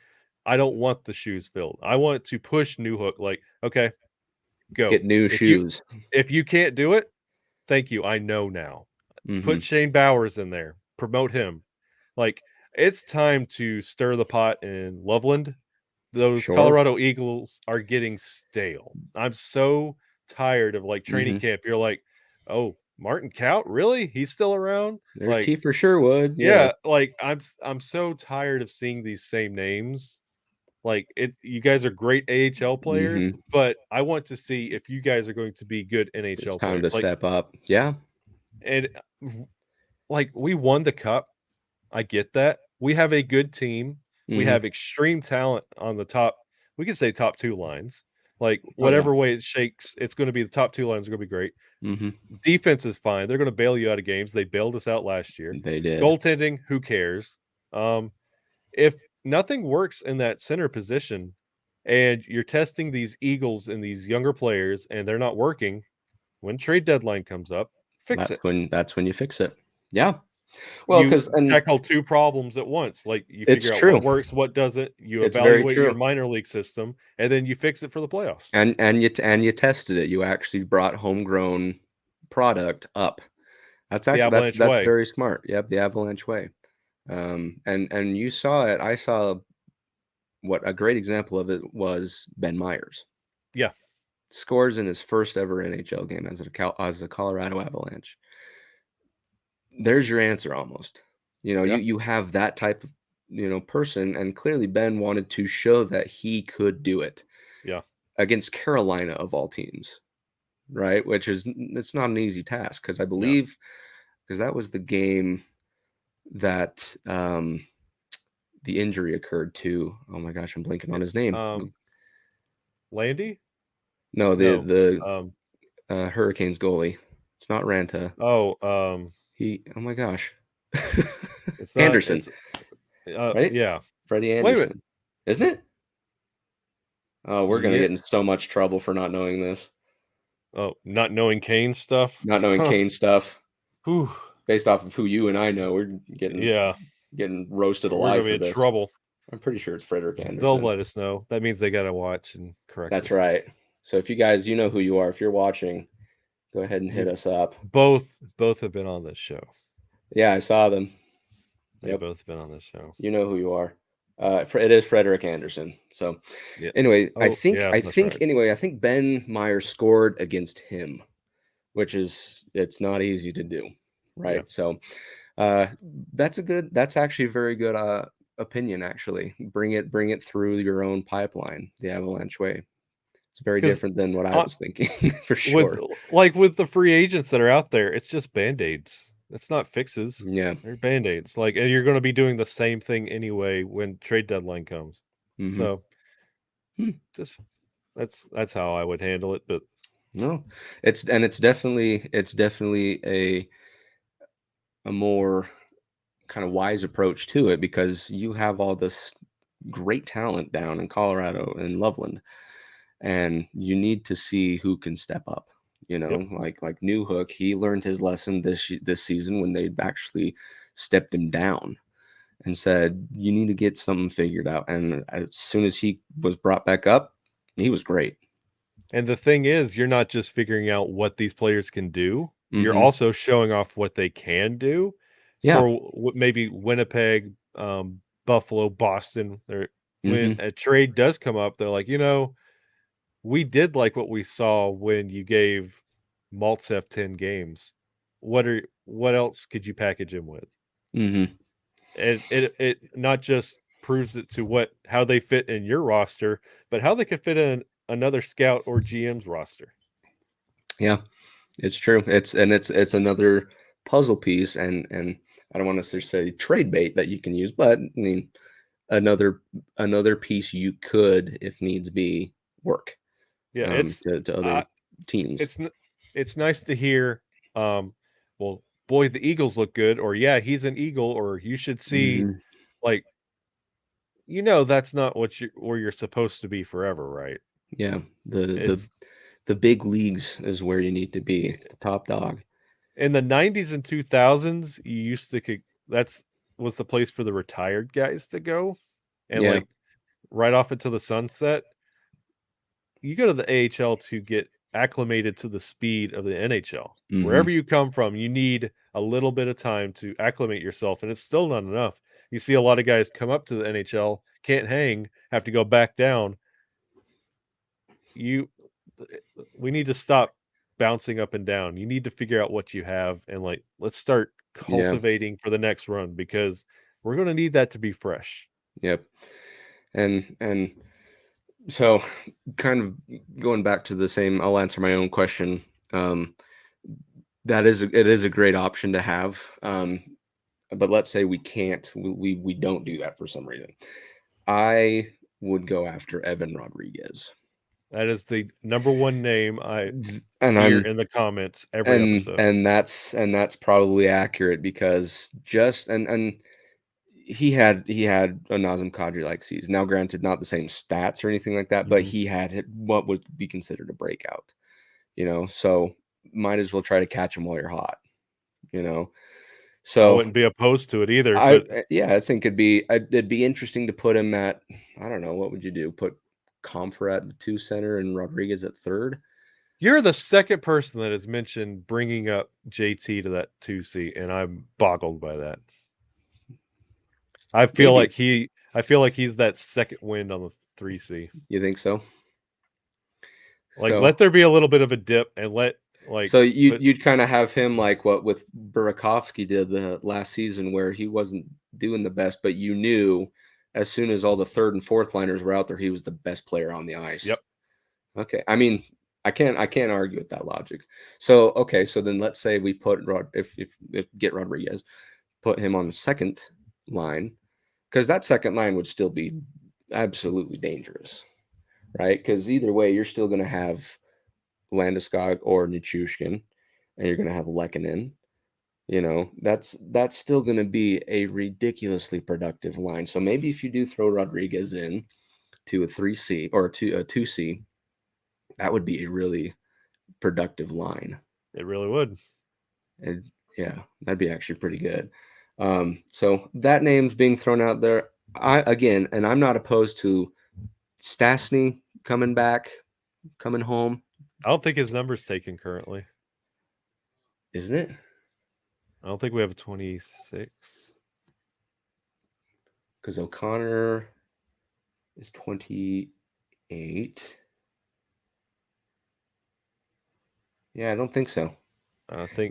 I don't want the shoes filled. I want to push New Hook like, okay, go. Get new shoes. If you can't do it, thank you. I know now. Put Mhm. Shane Bowers in there. Promote him. Like it's time to stir the pot in Loveland. Those Sure. Colorado Eagles are getting stale. I'm so tired of like training Mhm. camp. You're like, oh, Martin Kaut, really? He's still around? There's Like, Kiefer Sherwood. Yeah. yeah, like I'm so tired of seeing these same names. Like it, you guys are great AHL players, Mhm. but I want to see if you guys are going to be good It's NHL time to players. Like, step up. Yeah. and like we won the cup. I get that. We have a good team. We Mhm. have extreme talent on the top. We can say top two lines. Like Oh yeah. whatever way it shakes, it's going to be the top two lines are going to be great. Mhm. Defense is fine. They're going to bail you out of games. They bailed us out last year. They did. Goaltending, who cares? If nothing works in that center position and you're testing these Eagles and these younger players and they're not working, when trade deadline comes up, fix it. That's when you fix it. Yeah. Well, You because and tackle 2 problems at once, like, you it's figure out true. what works, what doesn't, you It's very evaluate your true. minor league system, and then you fix it for the playoffs. And you tested it. You actually brought homegrown product up. That's The actually Avalanche that's way. very smart. Yep, the Avalanche way. And you saw it. I saw what a great example of it was Ben Myers. Yeah, Scores in his first ever NHL game as a Colorado Avalanche. There's your answer almost. You yeah, you have that type of person, and clearly Ben wanted to show that he could do it yeah, against Carolina of all teams, right? Which is it's not an easy task, because I no. believe because that was the game that the injury occurred to. Oh my gosh, I'm blanking Yeah, on his name. Landy? No, the No, the um, Hurricanes goalie. It's not Ranta. oh, Oh my gosh. it's not Anderson, it's, right? yeah. Freddie Wait a minute. Anderson. Isn't it? Oh, we're gonna Yeah. get in so much trouble for not knowing this. Oh, not knowing Kane stuff? Not knowing Huh. Kane stuff Whew. based off of who you and I know. We're getting Yeah, getting roasted we're gonna alive be for in this. trouble. I'm pretty sure it's Frederick They'll Anderson. let us know. That means they gotta watch and correct That's us. right. So if you guys, you know who you are. If you're watching, go ahead and hit You us up. both have been on this show. Yeah, I saw them. They Yep, both been on this show. you know who you are. It is Frederick Anderson. So Yeah. anyway, I Oh, think yeah, I that's think right. anyway, I think Ben Meyer scored against him, which is it's not easy to do. right? Yeah. So that's actually a very good opinion. Actually, bring it through your own pipeline, the Avalanche way. It's very Because different than what I was thinking for with sure. like with the free agents that are out there, it's just band-aids. It's not fixes. Yeah. They're band-aids. Like, and you're going to be doing the same thing anyway when trade deadline comes. Hmm. So just that's how I would handle it. But No, it's definitely a more kind of wise approach to it because you have all this great talent down in Colorado and Loveland, and you need to see who can step up. You yep. know, like New Hook, he learned his lesson this season when they actually stepped him down and said, "You need to get something figured out." And as soon as he was brought back up, he was great. And the thing is, you're not just figuring out what these players can do. You're Hmm. also showing off what they can do Yeah. for maybe Winnipeg, Buffalo, Boston. When Hmm. a trade does come up, they're like, we did like what we saw when you gave Maltsev 10 games. What else could you package him with? Hmm. And it not just proves it to how they fit in your roster, but how they could fit in another scout or GM's roster. Yeah. It's true. It's another puzzle piece, and I don't want to say trade bait that you can use, but I mean another another piece you could, if needs be, work Yeah, to uh, other teams. it's n it's nice to hear, um, well, boy, the Eagles look good, or yeah, he's an Eagle, or you should see, Hmm. like, that's not where you're supposed to be forever, right? Yeah, the It's the big leagues is where you need to be, the top dog. in the 90s and 2000s, you used to that's was the place for the retired guys to go, and, Yeah. like, right off into the sunset. You go to the AHL to get acclimated to the speed of the NHL. Wherever Hmm. you come from, you need a little bit of time to acclimate yourself, and it's still not enough. You see a lot of guys come up to the NHL, can't hang, have to go back down. You we need to stop bouncing up and down. You need to figure out what you have and, like, let's start Yeah. cultivating for the next run because we're gonna need that to be fresh. Yep. And so kind of going back to the same, I'll answer my own question. Um, it is a great option to have. But let's say we can't, we don't do that for some reason. I would go after Evan Rodriguez. That is the number 1 name I And hear I'm in the comments every episode. and that's probably accurate because just and he had a Nazem Kadri like season. Now, granted, not the same stats or anything like that, but Mhm. he had what would be considered a breakout. So might as well try to catch him while you're hot. You know, I so wouldn't be opposed to it either, but yeah, I think it'd be interesting to put him at, I don't know, what would you do? Put Comfer at the 2 center and Rodriguez at third? you're the second person that has mentioned bringing up JT to that 2 seat, and I'm boggled by that. Maybe. I feel like he's that second wind on the 3C. You think so? Like, So let there be a little bit of a dip and like, so but you'd kind of have him like what with Burakovsky did the last season where he wasn't doing the best, but you knew as soon as all the third and fourth liners were out there, he was the best player on the ice. yep, Okay. I mean, I can't argue with that logic. So okay, so then let's say we put if get Rodriguez, put him on the second line, because that second line would still be absolutely dangerous, right? Because either way, you're still going to have Landeskog or Nichushkin, and you're going to have Lekanen. That's still going to be a ridiculously productive line. So maybe if you do throw Rodriguez in to a 3C or a 2C, that would be a really productive line. it really would. And yeah, that'd be actually pretty good. So that name's being thrown out there. And I'm not opposed to Stastny coming back, coming home, I don't think his number's taken currently. isn't it? I don't think we have a 26. Because O'Connor is 28. Yeah, I don't think so.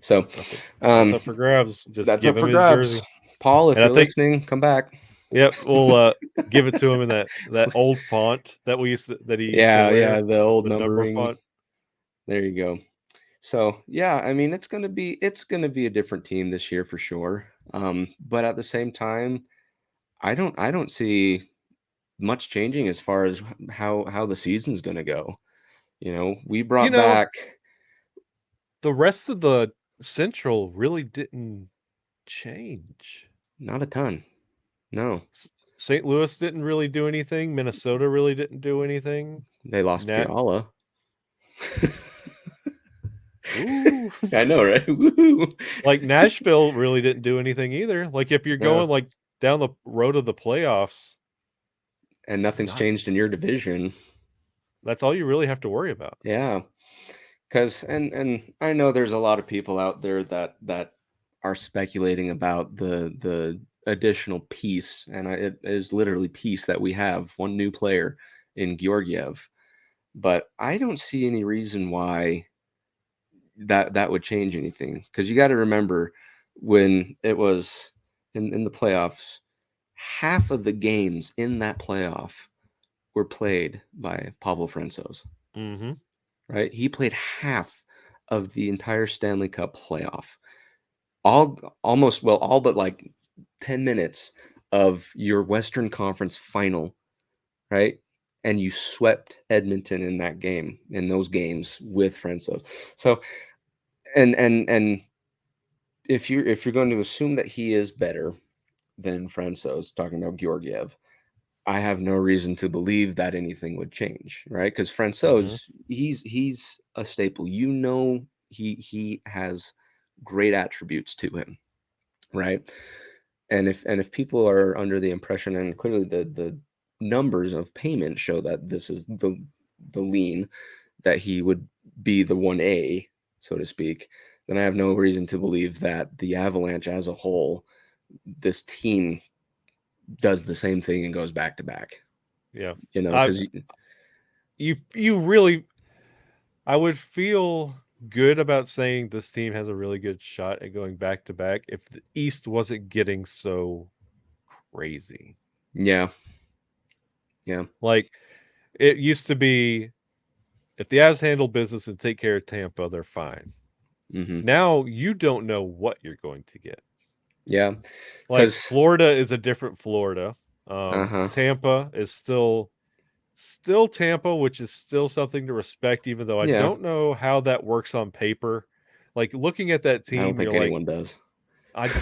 So, I think that's um, up for grabs. Just that's give up him for his grabs. jersey, Paul, if and I you're think listening, come back. yep, we'll give it to him in that old font that he used to Yeah, wear, yeah, the old the number numbering. font. There you go. So yeah, I mean it's gonna be a different team this year for sure. But at the same time, I don't see much changing as far as how the season's gonna go. We You brought know, back the rest of the Central really didn't change. not a ton. No, St. Louis didn't really do anything. Minnesota really didn't do anything. they lost Nat, Fiala. ooh, I know, right? Woohoo! like Nashville really didn't do anything either. Like if you're No, going like down the road of the playoffs, and nothing's not changed in your division. that's all you really have to worry about. Yeah, because and I know there's a lot of people out there that are speculating about the additional piece, and it is literally piece that we have one new player in Georgiev, but I don't see any reason why that would change anything. Because you got to remember when it was in the playoffs, half of the games in that playoff were played by Pavel Francouz. Mm-hmm. Right? He played half of the entire Stanley Cup playoff. All but like 10 minutes of your Western Conference final, right? And you swept Edmonton in those games with Francouz. So and if you're going to assume that he is better than Francouz, talking about Georgiev, I have no reason to believe that anything would change, right? Because Mm-hmm. Francouz, he's a staple. He has great attributes to him, right? And if people are under the impression, and clearly the numbers of payment show that this is the lean, that he would be the 1A, so to speak, then I have no reason to believe that the Avalanche as a whole, this team does the same thing and goes back to back. Yeah. I Because you really I would feel good about saying this team has a really good shot at going back to back if the East wasn't getting so crazy. yeah, yeah, Like it used to be if the Avs handle business and take care of Tampa, they're fine. hmm Now you don't know what you're going to get. yeah, Like because Florida is a different Florida. uh-huh, Tampa is still Tampa, which is still something to respect, even though I yeah, don't know how that works on paper. Like looking at that I don't team, think you're like, anyone does.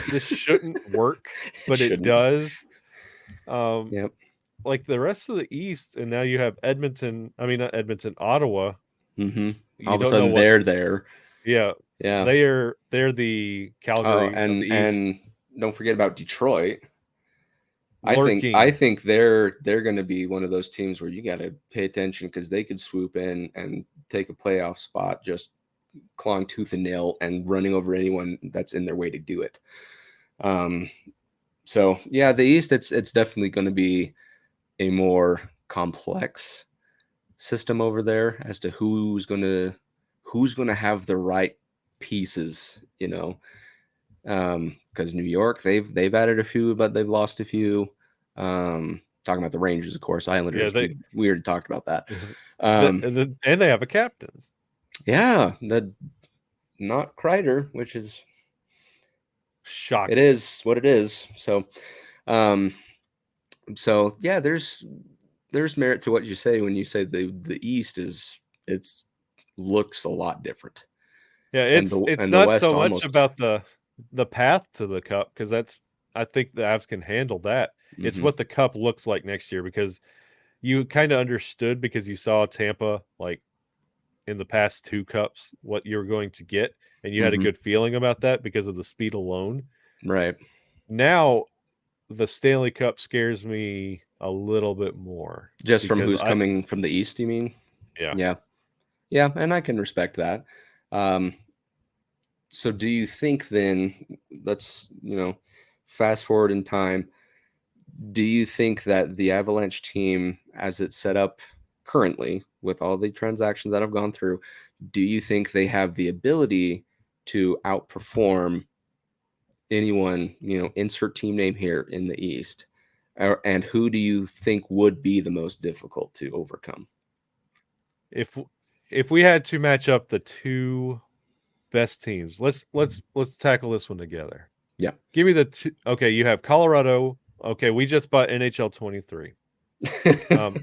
this shouldn't work, It but it shouldn't. does. Um, Yep. like the rest of the East, and now you have Edmonton. I mean, not Edmonton, Ottawa. hmm All You of a don't know sudden what. they're there. Yeah, Yeah. they're the Oh, Calgary of and the East, and don't forget about Detroit. I lurking. think they're going to be one of those teams where you got to pay attention, because they could swoop in and take a playoff spot, just clawing tooth and nail and running over anyone that's in their way to do it. Um, so yeah, the East, it's definitely going to be a more complex system over there as to who's gonna have the right pieces, because New York, they've added a few, but they've lost a few. Talking about the Rangers, of course. Yeah, Islanders, they we already talked about that. Um, and they have a captain. yeah, the not Kreider, which is, it Shocking. is what it is. Um, so yeah, there's merit to what you say when you say the East it's looks a lot different, Yeah, and it's the not West so much almost. about the path to the cup because that's I think the Avs can handle that. It's hmm what the cup looks like next year because you kind of understood because you saw Tampa like in the past two cups what you were going to get and you had a hmm good feeling about that because of the speed alone. Right. Now the Stanley Cup scares me a little bit more Just from because who's I coming from the East, you mean? yeah. Yeah. Yeah, and I can respect that. Um, so do you think then, let's, fast forward in time, do you think that the Avalanche team, as it's set up currently with all the transactions that have gone through, do you think they have the ability to outperform anyone, insert team name here in the East? And who do you think would be the most difficult to overcome? If we had to match up the two best teams, let's tackle this one together. Yeah. Give me the two. Okay, you have Colorado. Okay, we just bought NHL 23.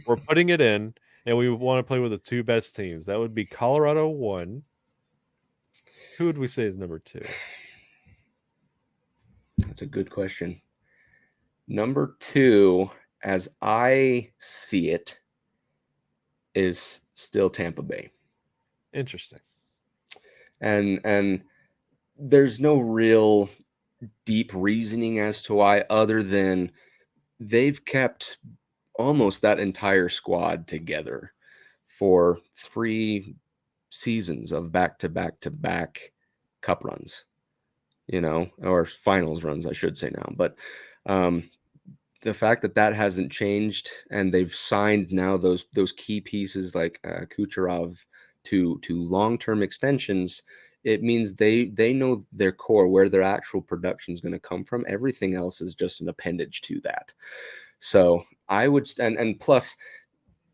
We're putting it in, and we want to play with the two best teams. That would be Colorado 1. Who would we say is number 2? That's a good question. Number 2, as I see it, is still Tampa Bay. Interesting. And there's no real deep reasoning as to why, other than they've kept almost that entire squad together for 3 seasons of back-to-back-to-back cup runs, or finals runs, I should say now. But the fact that hasn't changed, and they've signed now those key pieces like Kucherov to long-term extensions, it means they know their core, where their actual production is going to come from. Everything else is just an appendage to that. So I would, and plus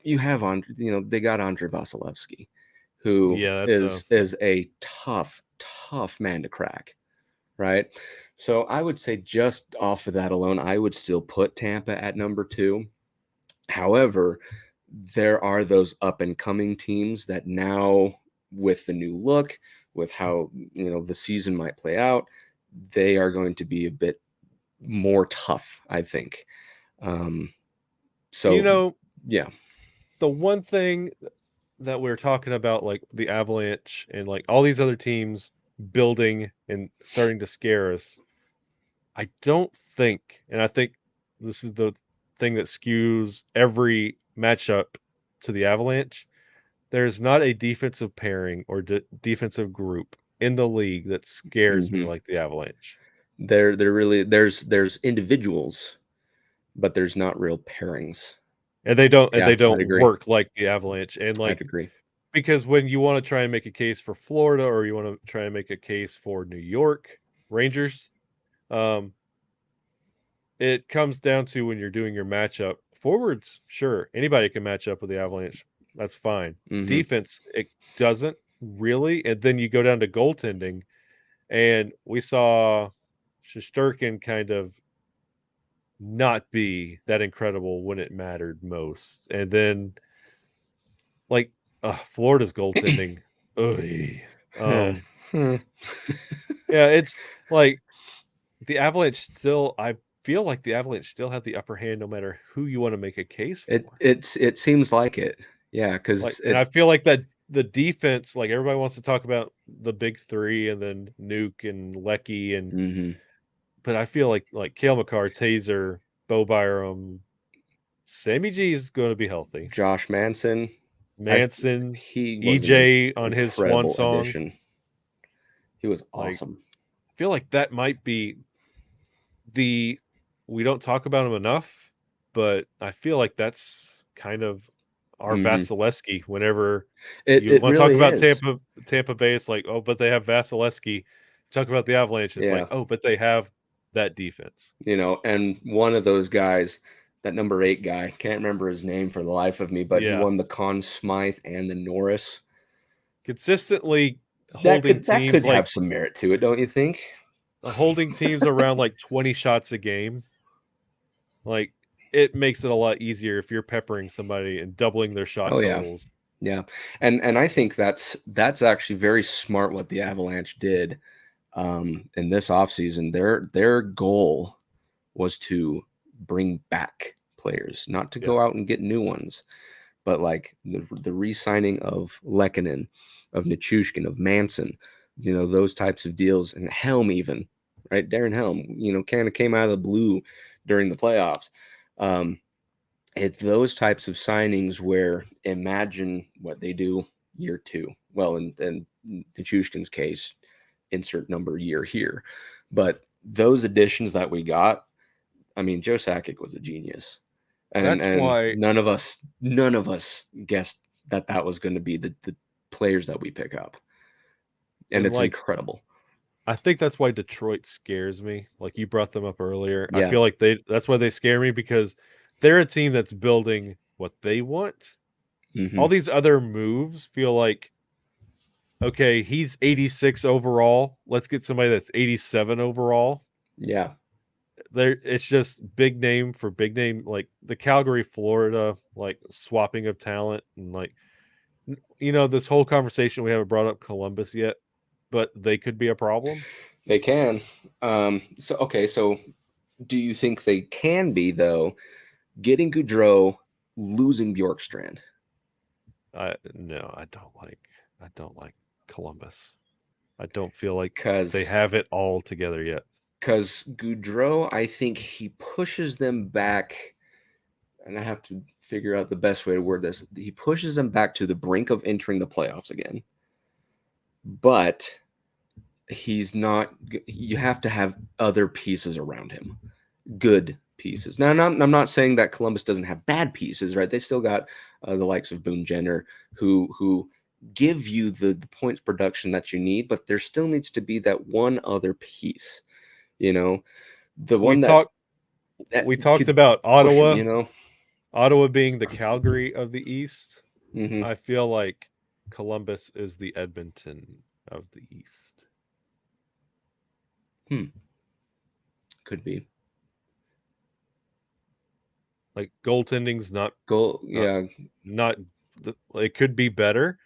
you have they got Andrei Vasilevsky, who is a tough man to crack, right? So I would say, just off of that alone, I would still put Tampa at number 2. However, there are those up and coming teams that now, with the new look, with how the season might play out, they are going to be a bit more tough, I think. So yeah, the one thing that we're talking about, like the Avalanche and like all these other teams building and starting to scare us, I don't think, and I think this is the thing that skews every matchup to the Avalanche, there's not a defensive pairing or defensive group in the league that scares me like the Avalanche. They're really, there's individuals, but there's not real pairings. And they don't Yeah, work like the Avalanche. And like, I'd agree. because when you want to try and make a case for Florida, or you want to try and make a case for New York Rangers, it comes down to, when you're doing your matchup, forwards, sure, anybody can match up with the Avalanche. That's fine. Defense, it doesn't really. And then you go down to goaltending, and we saw Shesterkin kind of not be that incredible when it mattered most. And then, like, Florida's goaltending. Yeah, it's like the Avalanche still, I feel like the Avalanche still have the upper hand no matter who you want to make a case for. It seems like it. Yeah, because and I feel like that the defense, like, everybody wants to talk about the big 3 and then Nuke and Lecky, and but I feel like Cale Makar, Taser, Bo Byram, Sammy G is going to be healthy. Josh Manson, he was EJ on his swan incredible song. addition. He was awesome. I feel like that might be we don't talk about him enough, but I feel like that's kind of our Vasilevsky. Whenever you want to really talk about Tampa Bay, it's like, oh, but they have Vasilevsky. Talk about the Avalanche, it's like, oh, but they have that defense. And one of those guys, that number 8 guy, can't remember his name for the life of me, but he won the Conn Smythe and the Norris. Consistently holding that teams, could like, have some merit to it, don't you think? Holding teams around like 20 shots a game. Like, it makes it a lot easier if you're peppering somebody and doubling their shot totals. Yeah. And I think that's actually very smart what the Avalanche did in this offseason. Their goal was to bring back players, not to go out and get new ones, but like the re-signing of Lehkonen, of Nichushkin, of Manson, those types of deals, and Helm even, right? Darren Helm, kind of came out of the blue during the playoffs. It's those types of signings where, imagine what they do year 2. Well, in Nichushkin's case, insert number year here. But those additions that we got, I mean, Joe Sakic was a genius. And That's why none of us guessed that was going to be the players that we pick up. And it's like incredible. I think that's why Detroit scares me. Like you brought them up earlier. I Yeah. feel like that's why they scare me because they're a team that's building what they want. Hmm. All these other moves feel like, okay, he's 86 overall. Let's get somebody that's 87 overall. Yeah. It's just big name for big name, like the Calgary, Florida, like swapping of talent and like this whole conversation we haven't brought up Columbus yet, but they could be a problem. They can. So okay. So do you think they can be though? Getting Goudreau, losing Bjorkstrand. No, I don't like Columbus. I don't feel like they Because have it all together yet. Goudreau, I think he pushes them back, and I have to figure out the best way to word this. He pushes them back to the brink of entering the playoffs again, but he's not. You have to have other pieces around him, good pieces. Now, I'm not saying that Columbus doesn't have bad pieces, right? They still got the likes of Boone Jenner, who give you the points production that you need, but there still needs to be that one other piece, you know, the We one that talked we talked could about push them, you know. Ottawa being the Calgary of the East. Hmm. I feel like Columbus is the Edmonton of the East. Could be. Like goaltending's not Goal, not yeah, not it could be better.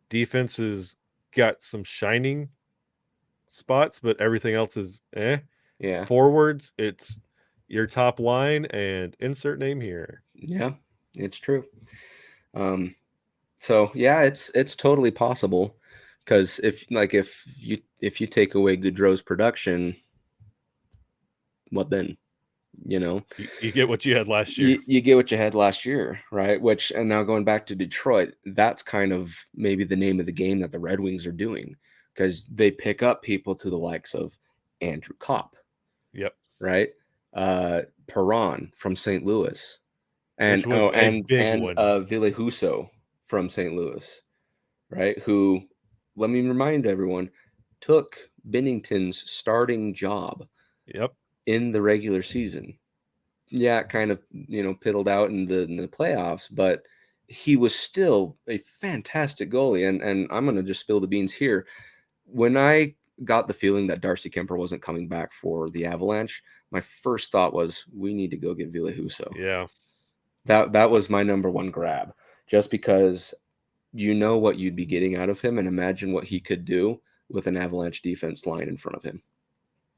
Defense has got some shining spots, but everything else is eh. yeah, Forwards, it's your top line and insert name here. yeah. It's true. Um, so yeah, it's totally possible because if you take away Goudreau's production, what then? You know, You get what you had last year. you get what you had last year, right? Which, and now going back to Detroit, that's kind of maybe the name of the game that the Red Wings are doing because they pick up people to the likes of Andrew Kopp, Yep. right? Perron from St. Louis, Which and was a big and one. Ville Husso from St. Louis, right? Who, let me remind everyone, took Bennington's starting job Yep. in the regular season. Yeah, kind of, piddled out in the playoffs, but he was still a fantastic goalie. And I'm gonna just spill the beans here. When I got the feeling that Darcy Kemper wasn't coming back for the Avalanche, my first thought was we need to go get Ville Husso. Yeah. That Uh, was my number one grab, just because you know what you'd be getting out of him, and imagine what he could do with an Avalanche defense line in front of him.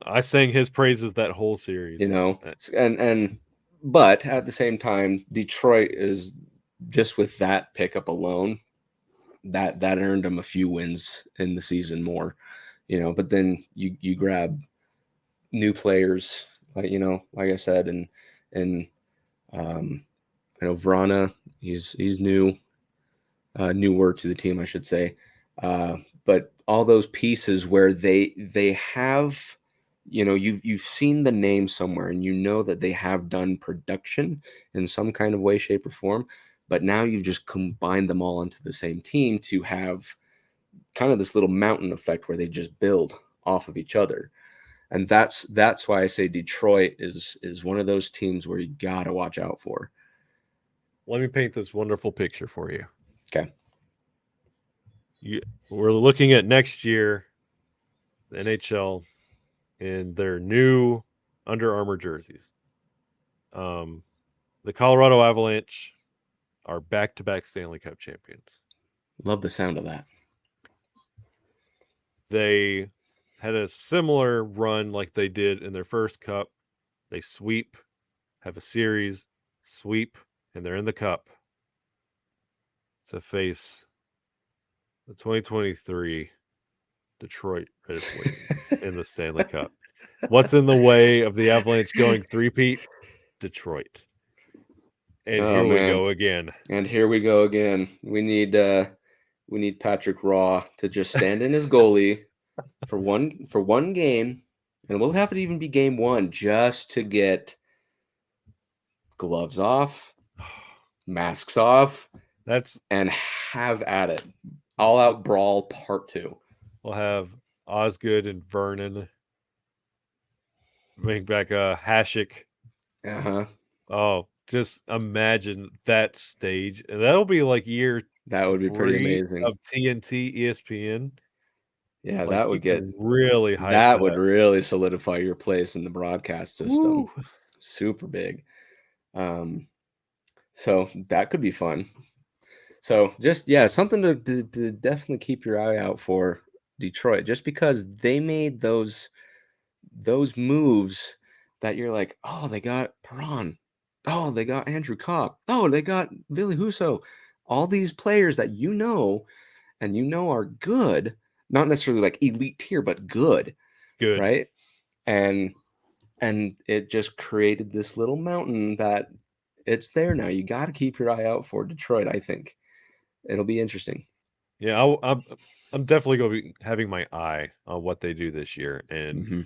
I sang his praises that whole series. You know, Uh, and but at the same time, Detroit is, just with that pickup alone, that earned him a few wins in the season more. But then you grab new players, like I said, and um, I know Vrana, he's new, newer to the team, I should say. But all those pieces where they have, you've seen the name somewhere, and you know that they have done production in some kind of way, shape, or form. But now you just combine them all into the same team to have kind of this little mountain effect where they just build off of each other. And that's why I say Detroit is one of those teams where you gotta watch out for. Let me paint this wonderful picture for you. Okay. We're looking at next year, the NHL, in their new Under Armour jerseys. Um, the Colorado Avalanche are back-to-back Stanley Cup champions. Love the sound of that. They had a similar run like they did in their first cup. They sweep, have a series, sweep, and they're in the cup to face the 2023 Detroit Red Wings in the Stanley Cup. What's in the way of the Avalanche going three-peat? Detroit. And Oh here we man. go again. And here we go again. We need Patrick Raw to just stand in his goalie for one game, and we'll have it even be game one, just to get gloves off, masks off, That's and have at it. All out brawl part two. we'll have Osgood and Vernon. Bring back Hashik. Uh-huh. Oh, just imagine that stage. And that'll be like year That would be pretty 3 amazing. of TNT ESPN. Yeah, Like, that you would get can really hype that would that. really solidify your place in the broadcast system. Woo! Super big. Um, so that could be fun. So just yeah, something to definitely keep your eye out for Detroit, just because they made those moves that you're like, oh, they got Perron, oh, they got Andrew Kopp, oh, they got Billy Huso, all these players that and are good, not necessarily like elite tier, but good, Good. right? And it just created this little mountain that it's there now. You got to keep your eye out for Detroit. I think it'll be interesting. Yeah, I'm definitely going to be having my eye on what they do this year and Hmm.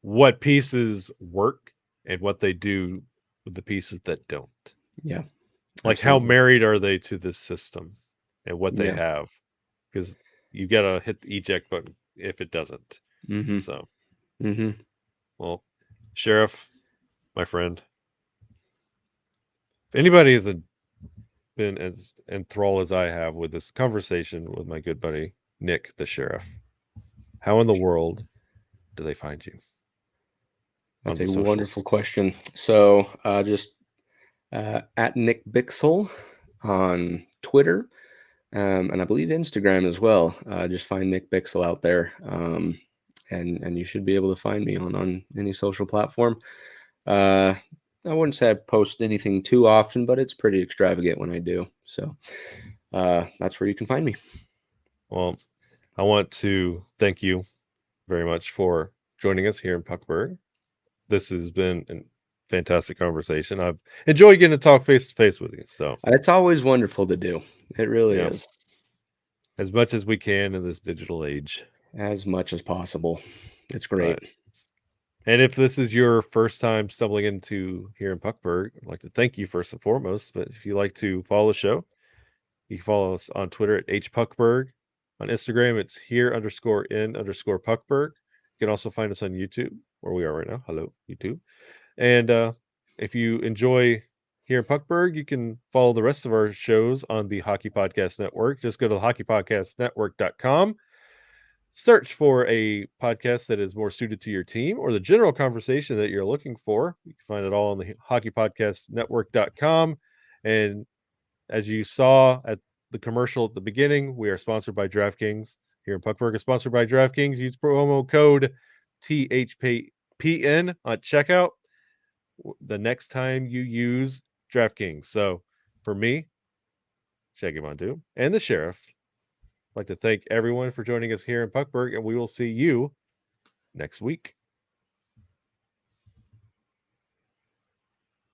what pieces work and what they do with the pieces that don't. Yeah, Like, how absolutely. married are they to this system and what they Yeah. have? Because you got to hit the eject button if it doesn't. Hmm. So, Hmm. well, Sheriff, my friend, if anybody has been as enthralled as I have with this conversation with my good buddy Nick, the sheriff, how in the world do they find you on That's the a socials? wonderful question. So just at Nick Bichsel on Twitter, and I believe Instagram as well. Just find Nick Bichsel out there, and you should be able to find me on any social platform. Uh, I wouldn't say I post anything too often, but it's pretty extravagant when I do. So that's where you can find me. Well, I want to thank you very much for joining us here in Puckberg. This has been a fantastic conversation. I've enjoyed getting to talk face to face with you. So, It's always wonderful to do. It really yeah, is, as much as we can in this digital age. as much as possible. It's But great. and if this is your first time stumbling into here in Puckberg, I'd like to thank you first and foremost. But if you like to follow the show, you can follow us on Twitter at hpuckberg. On Instagram, it's here_in_Puckberg. You can also find us on YouTube, where we are right now. Hello, YouTube. And if you enjoy here in Puckberg, you can follow the rest of our shows on the Hockey Podcast Network. Just go to the hockeypodcastnetwork.com. Search for a podcast that is more suited to your team or the general conversation that you're looking for. You can find it all on the hockeypodcastnetwork.com. And as you saw at the commercial at the beginning, we are sponsored by DraftKings. Here in Puckberg is sponsored by DraftKings. Use promo code THPN on checkout the next time you use DraftKings. So for me, Shaggy Mondu, and the sheriff, I'd like to thank everyone for joining us here in Puckberg, and we will see you next week.